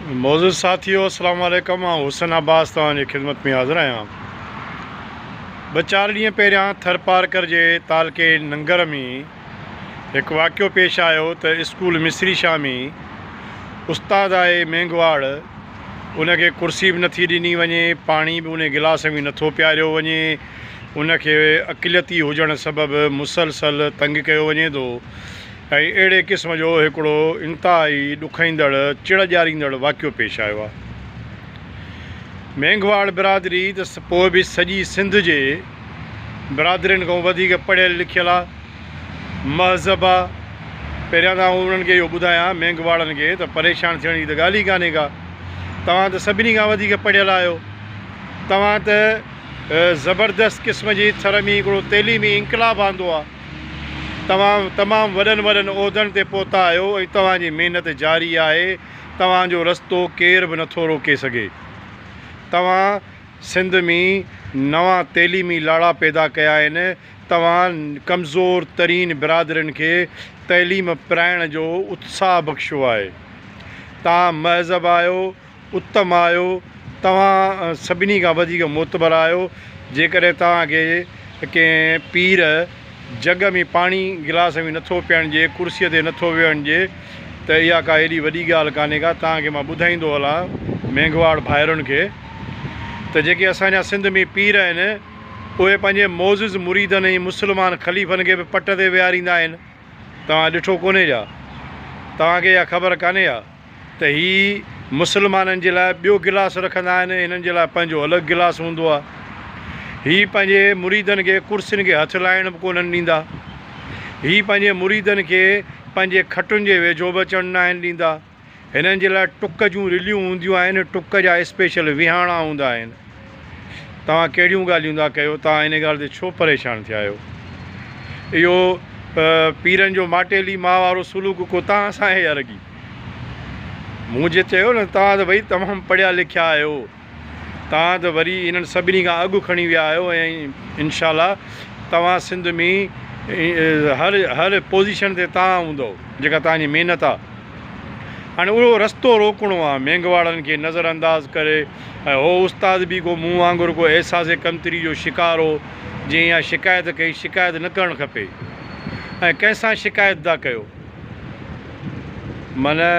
मौजूद साथियों अस्सलाम वालेकुम। हुसैन अब्बास तव्हांजी खिदमत में हाज़िर आहियां। ॿ चार ॾींहं पहिरियां थरपारकर जे तालके नंगर में हिकु वाक़ियो पेश आयो त स्कूल मिसरी शाह में उस्ताद आहे मेगवाड़, उनखे कुर्सी बि नथी ॾिनी वञे, पाणी बि उन गिलास में नथो पियारियो वञे, उनखे अक़िलती हुजण सबबि मुसलसल तंग कयो वञे थो। ऐं अहिड़े क़िस्म जो हिकिड़ो इंतिहाई ॾुखाईंदड़ चिड़ ॼारींदड़ वाक़ियो पेश आयो आहे। मेगवाड़ बिरादरी त पोइ बि सॼी सिंध जे बिरादरियुनि खां वधीक पढ़ियल लिखियल आहे, महज़ब आहे। पहिरियां त उन्हनि खे इहो ॿुधायां मेगवाड़नि खे त परेशान थियण जी त ॻाल्हि ई कान्हे का। तव्हां त सभिनी खां वधीक पढ़ियल आहियो, तव्हां त ज़बरदस्त क़िस्म जी थर में हिकिड़ो तइलीमी इनक़लाब आंदो आहे। तव्हां तमामु वॾनि वॾनि उहिदनि ते पहुता आहियो ऐं तव्हांजी महिनत जारी आहे। तव्हांजो रस्तो केर बि नथो रोके सघे। तव्हां सिंध में नवां तइलीमी लाड़ा पैदा कया आहिनि। तव्हां कमज़ोर तरीन बिरादरियुनि खे तइलीम पिराइण जो उत्साह बख़्शियो आहे। तव्हां महज़ब आहियो, उत्तम आहियो, तव्हां सभिनी खां वधीक मोतबर आहियो। जेकॾहिं तव्हांखे कंहिं पीर जग में पाणी गिलास में नथो पीअणिजे, कुर्सीअ ते नथो वेहणिजे, त इहा का एॾी वॾी ॻाल्हि कान्हे का। तव्हांखे मां ॿुधाईंदो हलां मेगवाड़ भाइरुनि खे त जेके असांजा सिंध में पीर आहिनि उहे पंहिंजे मोज़िज़ मुरीदनि ऐं मुस्लमान ख़लीफ़नि खे बि पट ते विहारींदा आहिनि। तव्हां ॾिठो कोन्हे छा? तव्हांखे इहा ख़बर कान्हे छा त हीअ मुस्लमाननि जे लाइ ॿियो गिलास रखंदा आहिनि, हिननि जे लाइ पंहिंजो अलॻि गिलास हूंदो आहे। हीअ पंहिंजे मुरीदनि खे कुर्सियुनि खे हथु लाइण बि कोन्हनि ॾींदा। हीअ पंहिंजे मुरीदनि खे पंहिंजे खटुनि जे वेझो बि अचणु न आहिनि ॾींदा। हिननि जे लाइ टुक जूं रिलियूं हूंदियूं आहिनि, टुक जा स्पेशल विहाणा हूंदा आहिनि। तव्हां कहिड़ियूं ॻाल्हियूं था कयो? तव्हां इन ॻाल्हि ते छो परेशान थिया आहियो? इहो पीरनि जो माटेली मां वारो सुलूक को तव्हां सां आहे या रगी? मूं जे चयो न, तव्हां त भई तमामु पढ़िया लिखिया आहियो, तव्हां त वरी इन्हनि सभिनी खां अॻु खणी विया आहियो ऐं इंशाअल्लाह तव्हां सिंध में हर पोज़ीशन ते तव्हां हूंदव जेका तव्हांजी महिनत आहे। हाणे उहो रस्तो रोकणो आहे मेगवाड़नि खे नज़रअंदाज़ करे। ऐं हो उस्ताद बि को मूं वांगुरु को अहसास कमतरी जो शिकार हो, जीअं इहा शिकायत कई। शिकायत न करणु खपे। ऐं कंहिंसां शिकायत था कयो? माना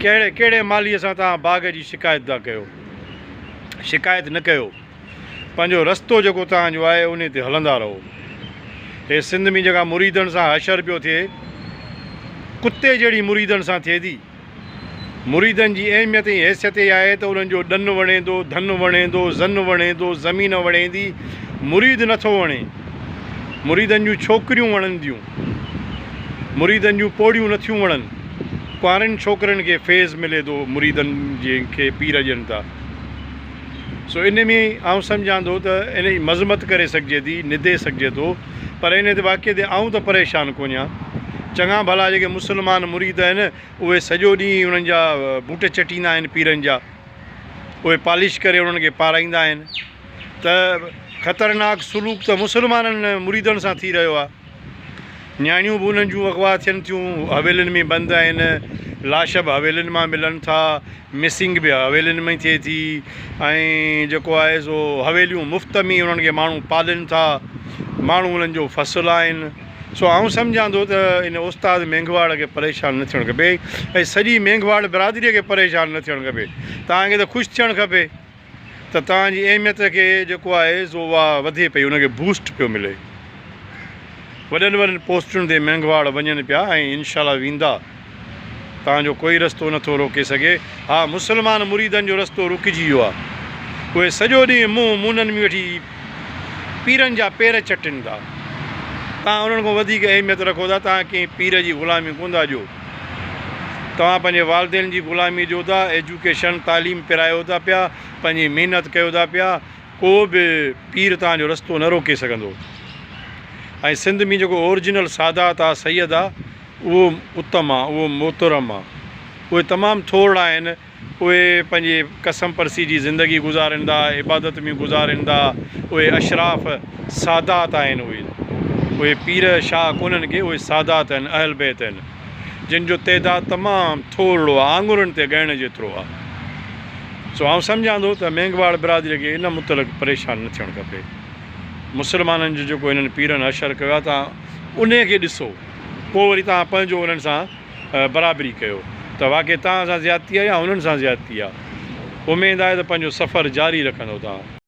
कहिड़े मालीअ सां तव्हां बाग़ जी शिकायत था कयो? शिकायत न कयो, पंहिंजो रस्तो जेको तव्हांजो आहे उन ते हलंदा रहो। हे सिंध में जेका मुरीदनि सां हशर पियो थिए, कुते जहिड़ी मुरीदनि सां थिए थी। मुरीदनि जी अहमियत ऐं हैसियत इहा आहे त उन्हनि जो ॾनु वणे थो, धन वणे थो, ज़न वणे थो, ज़मीन वणे थी, मुरीद नथो वणे। मुरीदनि जूं छोकिरियूं वणनि थियूं, मुरीदनि जूं पोड़ियूं नथियूं वणनि। कुंवारनि छोकिरनि खे फैज़ मिले थो मुरीदनि जे खे पीर ॾियनि था। सो इन में आउं सम्झां थो त इन जी मज़मत करे सघिजे थी, निदे सघिजे थो, पर इन ते वाक़ई ते आउं त परेशान कोन आहियां। चङा भला जेके मुस्लमान मुरीद आहिनि उहे सॼो ॾींहुं उन्हनि जा बूट चटींदा आहिनि पीरनि जा, उहे पॉलिश करे उन्हनि खे पाराईंदा आहिनि। त ख़तरनाक सुलूक त मुस्लमाननि मुरीदनि सां थी रहियो आहे। न्याणियूं बि उन्हनि जूं अगवा थियनि थियूं, हवेलियुनि में बंदि आहिनि, लाश बि हवेलियुनि मां मिलनि था, मिसिंग बि हवेलियुनि में थिए थी, ऐं जेको आहे सो हवेलियूं मुफ़्त में उन्हनि खे माण्हू पालनि था, माण्हू उन्हनि जो फ़सुलु आहिनि। सो आउं सम्झां थो त इन उस्ताद मेगवाड़ खे परेशान न थियणु खपे ऐं सॼी मेगवाड़ बिरादरीअ खे परेशान न थियणु खपे। तव्हांखे त ख़ुशि थियणु खपे त तव्हांजी अहमियत खे जेको आहे सो उहा वधे पई, उनखे बूस्ट पियो मिले। वॾनि वॾनि पोस्टुनि ते मेगवाड़ वञनि पिया ऐं इंशाअल्लाह वेंदा। तव्हांजो कोई रस्तो नथो रोके सघे। हा, मुस्लमान मुरीदनि जो रस्तो रुकिजी वियो आहे। उहे सॼो ॾींहुं मुननि में वेठी पीरनि जा पेर चटनि था। तव्हां उन्हनि खां वधीक अहमियत रखो था। तव्हां कंहिं पीर जी ग़ुलामी कोन था ॾियो, तव्हां पंहिंजे वालिदेन जी ग़ुलामी ॾियो था। एजुकेशन तालीम पिरायो था पिया, पंहिंजी महिनत कयो था पिया। को बि पीर तव्हांजो रस्तो न रोके सघंदो। ऐं सिंध में जेको ओरिजिनल सादात आहे, सैयद आहे, उहो उत्तम आहे, उहो मोहतरम आहे। उहे तमामु थोरा आहिनि। उहे पंहिंजे कसम परसी जी ज़िंदगी गुज़ारींदा, इबादत में गुज़ारींदा। उहे अशराफ़ सादात आहिनि। उहे पीर शाह कोन्हनि के, उहे सादात आहिनि, अहल बैत आहिनि। जिन जो तइदाद तमामु थोरो आहे, आङुरनि ते ॻणण जेतिरो आहे। सो आउं सम्झां थो त मेघवाड़ बिरादरीअ खे इन मुतलक़ परेशान न थियणु खपे। मुस्लमाननि जो जेको हिननि पीरनि असरु कयो आहे, तव्हां उन खे ॾिसो, पोइ वरी तव्हां पंहिंजो उन्हनि सां बराबरी कयो त वाक़ई तव्हां सां ज़्यादती आहे या उन्हनि सां ज़्यादती आहे। उमेदु आहे त पंहिंजो सफ़र जारी रखंदो तव्हां।